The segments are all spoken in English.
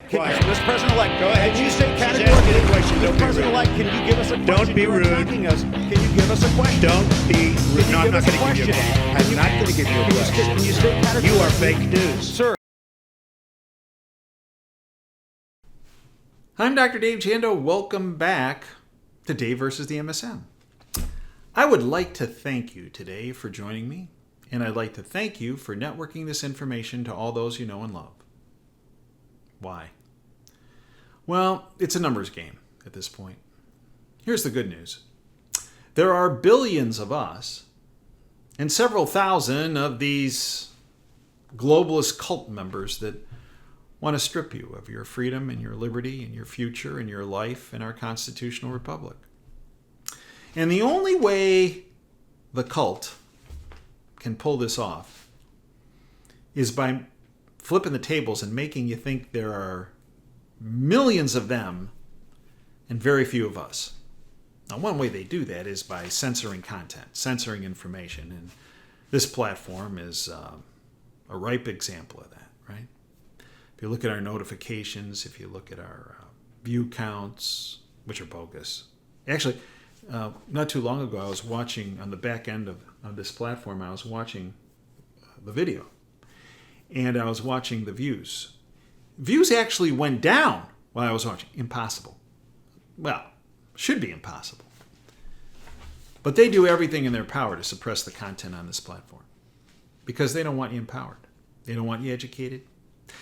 Quiet. Mr. President-elect, Go ahead. can you state She's asking categorically, a question. Don't Mr. be President-elect, can you give us a question? Don't be You're rude. attacking us. Can you give us a question? Don't be rude. Can No, you I'm give not us a going to give you a question? question. I'm not going to give you a question. Can you state categorically? You are fake news. Sir. I'm Dr. Dave Jando. Welcome back to Dave versus the MSM. I would like to thank you today for joining me, and I'd like to thank you for networking this information to all those you know and love. Why? Well, it's a numbers game at this point. Here's the good news. There are billions of us and several thousand of these globalist cult members that want to strip you of your freedom and your liberty and your future and your life in our constitutional republic. And the only way the cult can pull this off is by flipping the tables and making you think there are millions of them and very few of us. Now, one way they do that is by censoring content, censoring information. And this platform is a ripe example of that, right? If you look at our notifications, if you look at our view counts, which are bogus. Actually, not too long ago, I was watching on the back end of this platform, I was watching the video. And I was watching the views. Views actually went down while I was watching. Impossible. Well, should be impossible. But they do everything in their power to suppress the content on this platform because they don't want you empowered. They don't want you educated.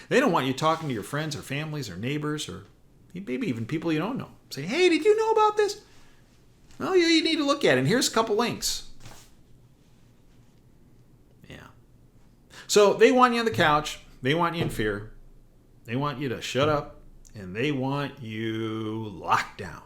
They don't want you talking to your friends or families or neighbors or maybe even people you don't know. Say, hey, did you know about this? Well, you need to look at it. And here's a couple links. Yeah. So they want you on the couch. They want you in fear. They want you to shut up. And they want you locked down.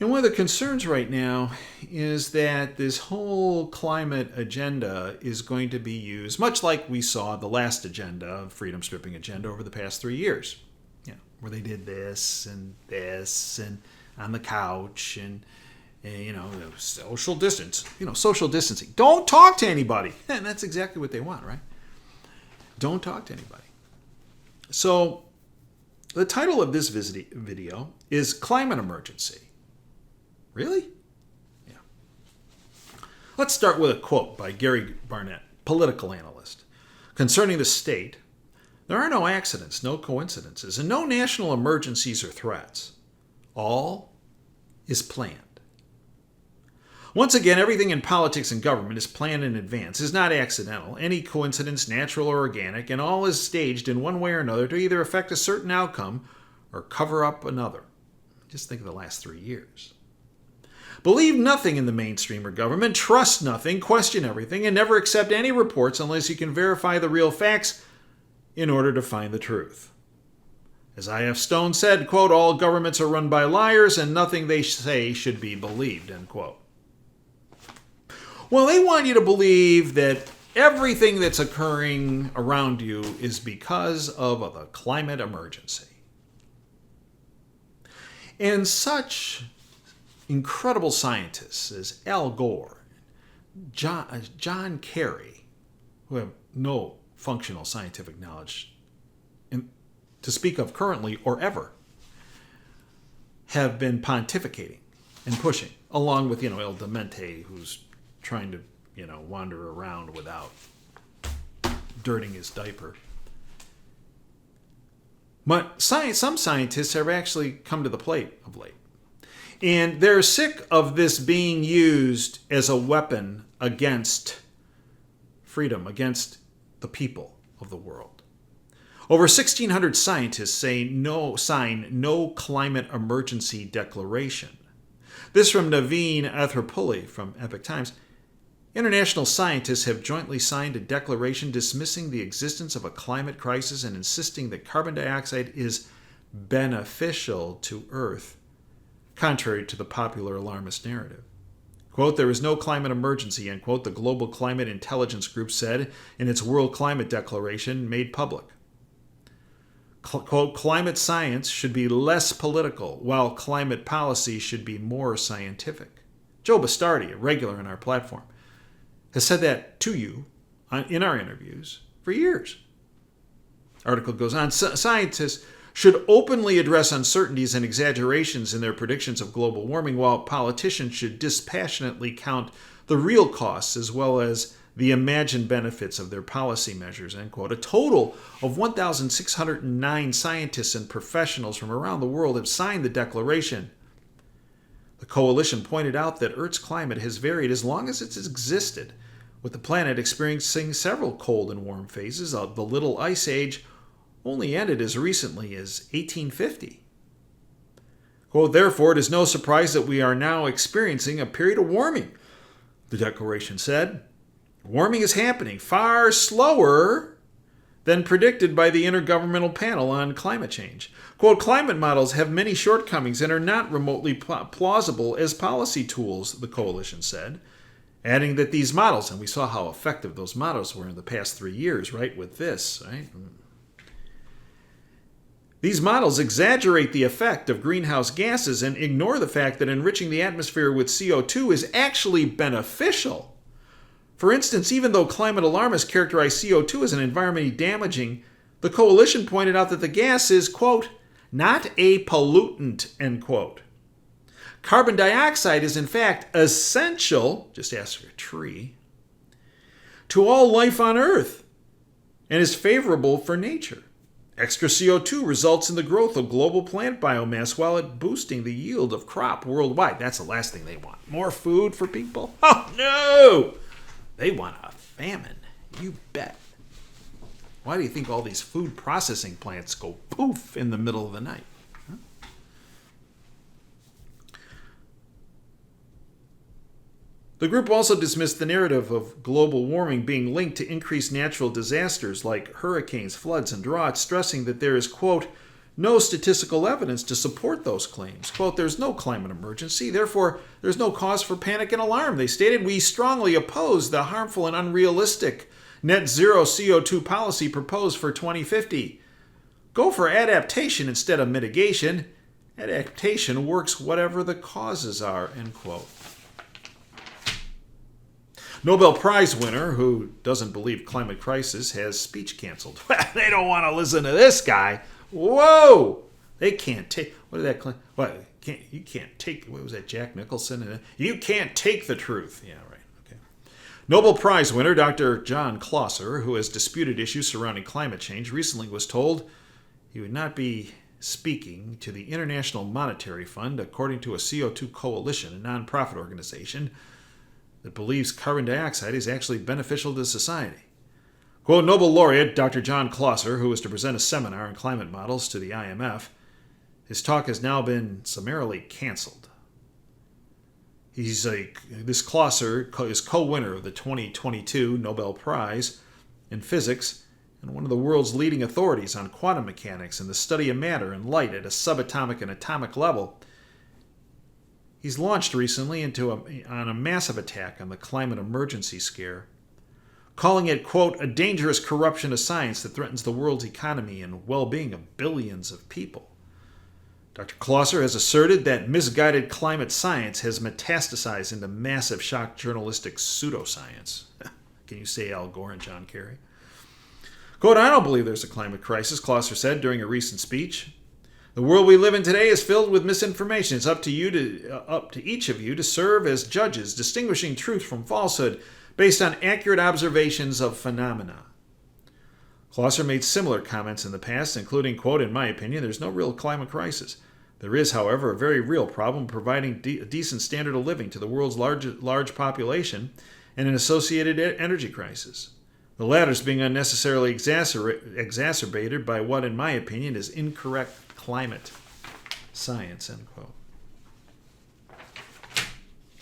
And one of the concerns right now is that this whole climate agenda is going to be used, much like we saw the last agenda, freedom stripping agenda, over the past 3 years. You know, where they did this and on the couch and social distance, social distancing. Don't talk to anybody. And that's exactly what they want, right? Don't talk to anybody. So the title of this video is Climate Emergency. Really? Yeah. Let's start with a quote by Gary Barnett, political analyst. Concerning the state, there are no accidents, no coincidences, and no national emergencies or threats. All is planned. Once again, everything in politics and government is planned in advance, is not accidental, any coincidence natural or organic, and all is staged in one way or another to either affect a certain outcome or cover up another. Just think of the last 3 years. Believe nothing in the mainstream or government, trust nothing, question everything, and never accept any reports unless you can verify the real facts in order to find the truth. As I.F. Stone said, quote, all governments are run by liars and nothing they say should be believed, end quote. Well, they want you to believe that everything that's occurring around you is because of the climate emergency. And such incredible scientists as Al Gore, John Kerry, who have no functional scientific knowledge to speak of currently or ever, have been pontificating and pushing, along with, El Demente, who's trying to, wander around without dirtying his diaper. But some scientists have actually come to the plate of late. And they're sick of this being used as a weapon against freedom, against the people of the world. Over 1,600 scientists sign no climate emergency declaration. This from Naveen Athrappuli from Epoch Times. International scientists have jointly signed a declaration dismissing the existence of a climate crisis and insisting that carbon dioxide is beneficial to Earth, contrary to the popular alarmist narrative. Quote, there is no climate emergency, end quote, the Global Climate Intelligence Group said in its World Climate Declaration made public. Quote, climate science should be less political, while climate policy should be more scientific. Joe Bastardi, a regular on our platform, has said that to you in our interviews for years. Article goes on, scientists should openly address uncertainties and exaggerations in their predictions of global warming, while politicians should dispassionately count the real costs as well as the imagined benefits of their policy measures, end quote. A total of 1,609 scientists and professionals from around the world have signed the declaration. The coalition pointed out that Earth's climate has varied as long as it's existed, with the planet experiencing several cold and warm phases. The Little Ice Age only ended as recently as 1850. Quote, therefore, it is no surprise that we are now experiencing a period of warming, the declaration said. Warming is happening far slower than predicted by the Intergovernmental Panel on Climate Change. Quote, climate models have many shortcomings and are not remotely plausible as policy tools, the coalition said, adding that these models, and we saw how effective those models were in the past 3 years, right, with this, right? These models exaggerate the effect of greenhouse gases and ignore the fact that enriching the atmosphere with CO2 is actually beneficial. For instance, even though climate alarmists characterize CO2 as an environmentally damaging, the coalition pointed out that the gas is, quote, not a pollutant, end quote. Carbon dioxide is in fact essential, just ask for a tree, to all life on Earth and is favorable for nature. Extra CO2 results in the growth of global plant biomass while it boosting the yield of crop worldwide. That's the last thing they want. More food for people? Oh, no! They want a famine. You bet. Why do you think all these food processing plants go poof in the middle of the night? Huh? The group also dismissed the narrative of global warming being linked to increased natural disasters like hurricanes, floods, and droughts, stressing that there is, quote, no statistical evidence to support those claims. Quote, there's no climate emergency, therefore there's no cause for panic and alarm. They stated, we strongly oppose the harmful and unrealistic net zero CO2 policy proposed for 2050. Go for adaptation instead of mitigation. Adaptation works whatever the causes are, end quote. Nobel Prize winner who doesn't believe climate crisis has speech canceled. They don't want to listen to this guy. Whoa! They can't take, what did that, what, you can't take, what was that, Jack Nicholson? You can't take the truth. Yeah, right, okay. Nobel Prize winner Dr. John Clauser, who has disputed issues surrounding climate change, recently was told he would not be speaking to the International Monetary Fund, according to a CO2 coalition, a nonprofit organization that believes carbon dioxide is actually beneficial to society. Quote, Nobel laureate Dr. John Clauser, who was to present a seminar on climate models to the IMF, his talk has now been summarily canceled. This Clauser is co-winner of the 2022 Nobel Prize in Physics and one of the world's leading authorities on quantum mechanics and the study of matter and light at a subatomic and atomic level. He's launched recently on a massive attack on the climate emergency scare, calling it, quote, a dangerous corruption of science that threatens the world's economy and well-being of billions of people. Dr. Clauser has asserted that misguided climate science has metastasized into massive shock journalistic pseudoscience. Can you say Al Gore and John Kerry? Quote, I don't believe there's a climate crisis, Clauser said during a recent speech. The world we live in today is filled with misinformation. It's up to each of you to serve as judges, distinguishing truth from falsehood, based on accurate observations of phenomena. Clauser made similar comments in the past, including, quote, in my opinion, there's no real climate crisis. There is, however, a very real problem providing a decent standard of living to the world's large population and an associated energy crisis. The latter is being unnecessarily exacerbated by what, in my opinion, is incorrect climate science, end quote.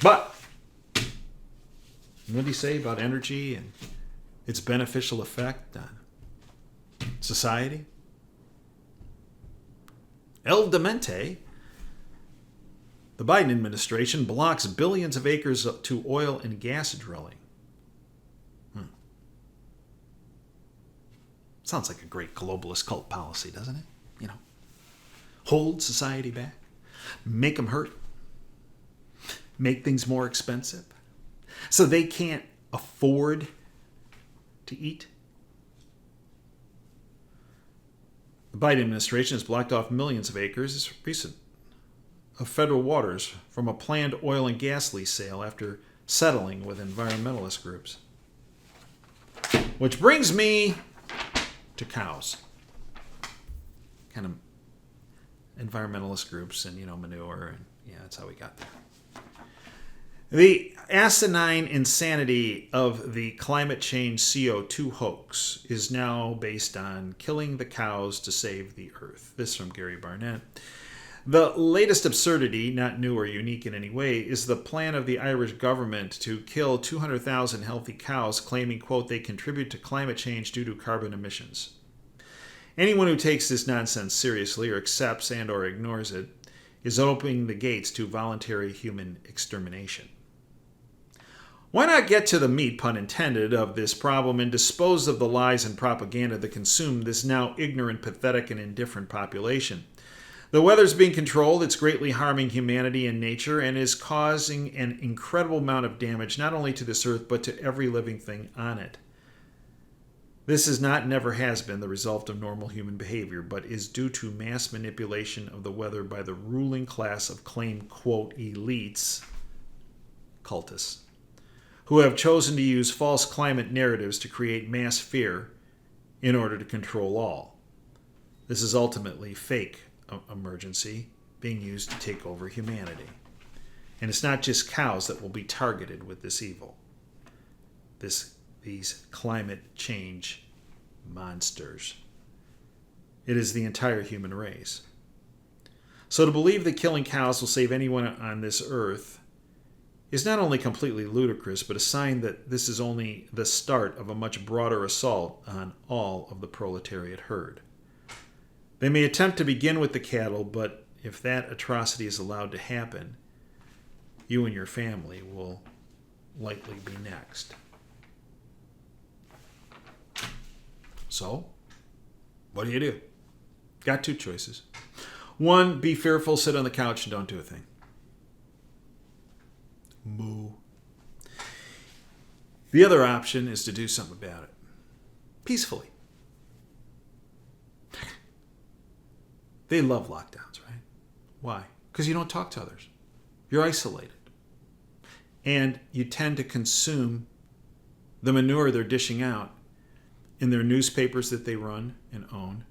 But what did he say about energy and its beneficial effect on society? El Demente, the Biden administration blocks billions of acres to oil and gas drilling. Sounds like a great globalist cult policy, doesn't it? You know, hold society back, make them hurt, make things more expensive, so they can't afford to eat. The Biden administration has blocked off millions of acres of federal waters from a planned oil and gas lease sale after settling with environmentalist groups. Which brings me to cows. Kind of environmentalist groups and, manure. And yeah, that's how we got there. The asinine insanity of the climate change CO2 hoax is now based on killing the cows to save the earth. This from Gary Barnett. The latest absurdity, not new or unique in any way, is the plan of the Irish government to kill 200,000 healthy cows, claiming, quote, they contribute to climate change due to carbon emissions. Anyone who takes this nonsense seriously or accepts and or ignores it is opening the gates to voluntary human extermination. Why not get to the meat, pun intended, of this problem and dispose of the lies and propaganda that consume this now ignorant, pathetic, and indifferent population? The weather's being controlled, it's greatly harming humanity and nature, and is causing an incredible amount of damage not only to this earth, but to every living thing on it. This is not, never has been, the result of normal human behavior, but is due to mass manipulation of the weather by the ruling class of claimed, quote, elites, cultists, who have chosen to use false climate narratives to create mass fear in order to control all. This is ultimately fake emergency being used to take over humanity. And it's not just cows that will be targeted with this evil. These climate change monsters. It is the entire human race. So to believe that killing cows will save anyone on this earth is not only completely ludicrous, but a sign that this is only the start of a much broader assault on all of the proletariat herd. They may attempt to begin with the cattle, but if that atrocity is allowed to happen, you and your family will likely be next. So, what do? Got two choices. One, be fearful, sit on the couch, and don't do a thing. Moo. The other option is to do something about it. Peacefully. They love lockdowns, right? Why? Because you don't talk to others. You're isolated. And you tend to consume the manure they're dishing out in their newspapers that they run and own,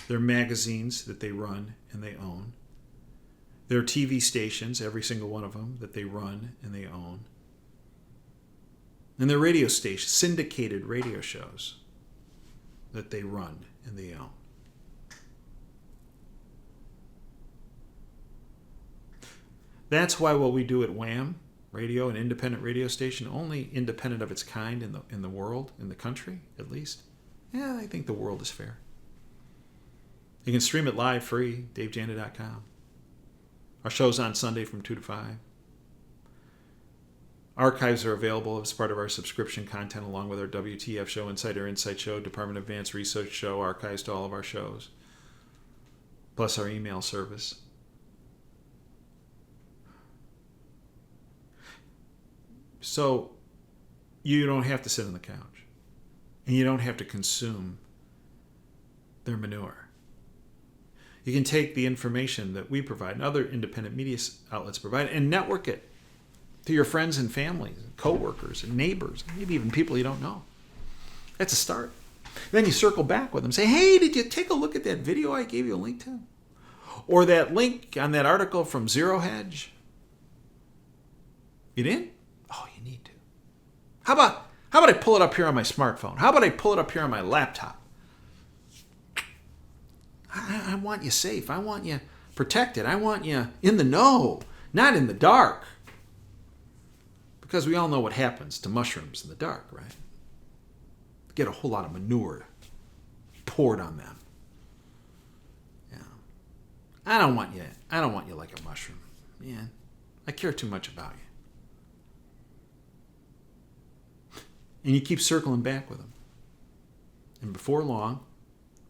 their magazines that they run and they own, their TV stations, every single one of them, that they run and they own, and their radio stations, syndicated radio shows that they run and they own. That's why what we do at Wham! Radio, an independent radio station, only independent of its kind in the world, in the country, at least. Yeah, I think the world is fair. You can stream it live, free, davejanda.com. Our show's on Sunday from 2 to 5. Archives are available as part of our subscription content, along with our WTF show, Insider Insight show, Department of Advanced Research show, archives to all of our shows, plus our email service. So you don't have to sit on the couch, and you don't have to consume their manure. You can take the information that we provide and other independent media outlets provide and network it to your friends and family, and coworkers and neighbors, and maybe even people you don't know. That's a start. Then you circle back with them, say, hey, did you take a look at that video I gave you a link to? Or that link on that article from Zero Hedge? You didn't? Oh, you need to. How about I pull it up here on my smartphone? How about I pull it up here on my laptop? I want you safe. I want you protected. I want you in the know, not in the dark. Because we all know what happens to mushrooms in the dark, right? Get a whole lot of manure poured on them. Yeah. I don't want you like a mushroom. Man, I care too much about you. And you keep circling back with them. And before long,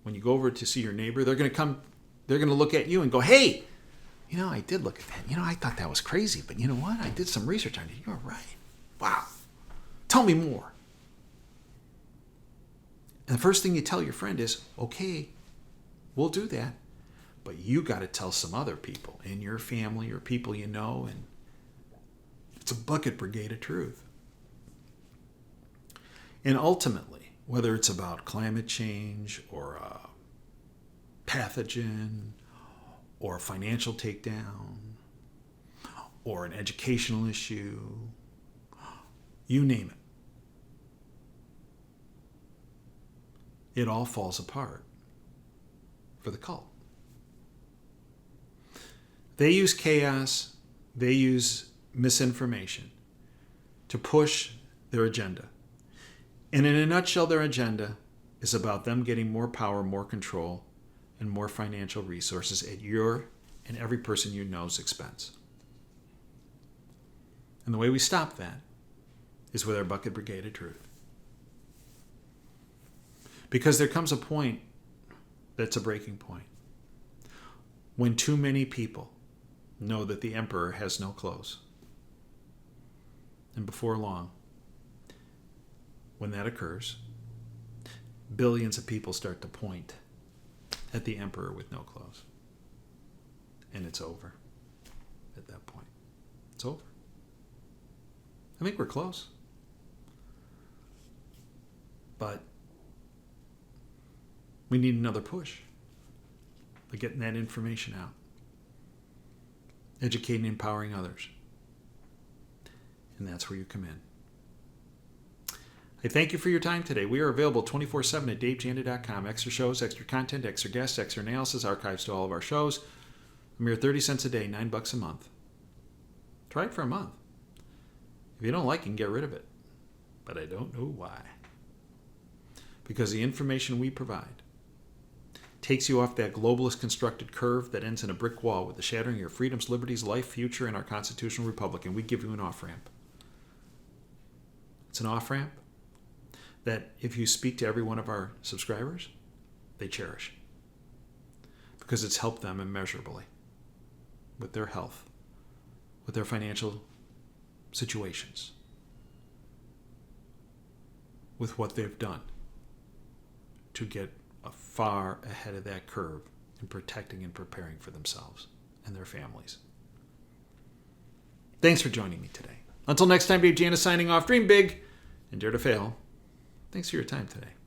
when you go over to see your neighbor, they're going to look at you and go, hey, I did look at that. I thought that was crazy, but you know what? I did some research on it. You're right. Wow. Tell me more. And the first thing you tell your friend is, okay, we'll do that. But you got to tell some other people in your family or people you know, and it's a bucket brigade of truth. And ultimately, whether it's about climate change or a pathogen or a financial takedown or an educational issue, you name it, it all falls apart for the cult. They use chaos, they use misinformation to push their agenda. And in a nutshell, their agenda is about them getting more power, more control, and more financial resources at your and every person you know's expense. And the way we stop that is with our bucket brigade of truth. Because there comes a point that's a breaking point when too many people know that the emperor has no clothes. And before long, when that occurs, billions of people start to point at the emperor with no clothes. And it's over at that point. It's over. I think we're close. But we need another push by getting that information out, educating and empowering others. And that's where you come in. I thank you for your time today. We are available 24/7 at davejanda.com. Extra shows, extra content, extra guests, extra analysis, archives to all of our shows. A mere 30 cents a day, $9 a month. Try it for a month. If you don't like it, you can get rid of it. But I don't know why. Because the information we provide takes you off that globalist constructed curve that ends in a brick wall with the shattering of your freedoms, liberties, life, future, and our constitutional republic. And we give you an off-ramp. It's an off-ramp that if you speak to every one of our subscribers, they cherish. Because it's helped them immeasurably with their health, with their financial situations, with what they've done to get far ahead of that curve in protecting and preparing for themselves and their families. Thanks for joining me today. Until next time, Dave Jana signing off. Dream big and dare to fail. Thanks for your time today.